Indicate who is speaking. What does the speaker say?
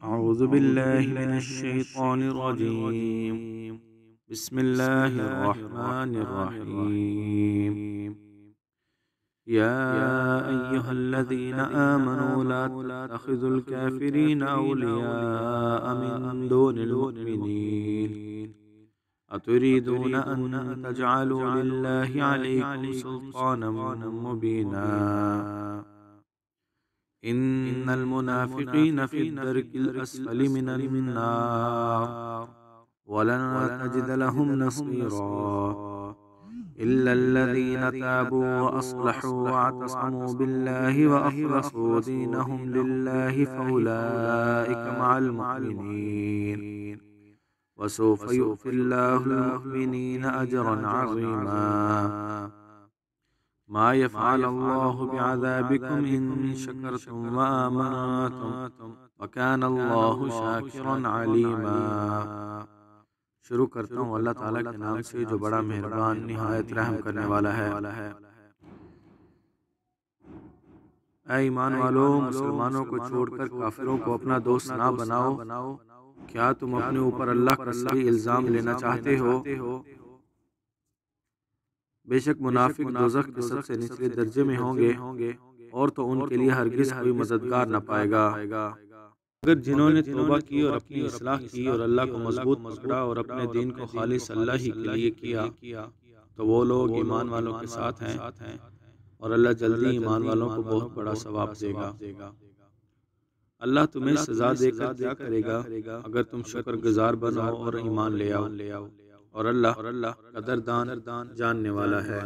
Speaker 1: अऊज़ु बिल्लाहि मिनश शैतानिर रजीम। बिस्मिल्लाहिर रहमानिर रहीम। या अय्युहल्लज़ीना आमनू ला तत्तखिज़ुल काफ़िरीना औलिया मिन दूनिल मुमिनीन अतुरीदूना अन तजअलू लिल्लाहि अलैकुम सुल्तानम मुबीना इन्नल मुनाफ़िक़ीन फ़िद्दरकिल अस्फ़लि मिनन नार वलन तजिद लहुम नसीरा इल्लल्लज़ीना ताबू व अस्लहू व अतसमू बिल्लाहि व अख़लसू दीनहुम लिल्लाहि फ़उलाइका मअल मुमिनीन व सौफ़ यु'तिल्लाहुल मुमिनीना अजरन अज़ीमा। मा यफ़अलुल्लाहु बिअज़ाबिकुम इन शकरतुम व आमनतुम व कानल्लाहु शाकिरन अलीमा। शुरू करता हूँ अल्लाह ताला के नाम से जो बड़ा मेहरबान निहायत रहम करने वाला है। ऐ ईमान वालों, मुसलमानों को छोड़कर काफिरों को अपना दोस्त ना बनाओ। क्या तुम अपने ऊपर अल्लाह का सही इल्जाम लेना चाहते हो? बेशक मुनाफिक दोज़ख के सबसे निचले दर्जे में होंगे और तो उनके लिए हरगिज़ कोई मददगार न पाएगा। मगर जिन्होंने तौबा की और अपनी इस्लाह की और अल्लाह को मजबूत पकड़ा और अपने दीन को खालिस अल्लाह ही के लिए किया, तो वो लोग ईमान वालों के साथ हैं और अल्लाह जल्दी ईमान वालों को बहुत बड़ा सवाब देगा। अल्लाह तुम्हें सजा देकर क्या करेगा अगर तुम शुक्रगुजार बनो और ईमान ले आओ। और अल्लाह कदरदान जानने वाला है।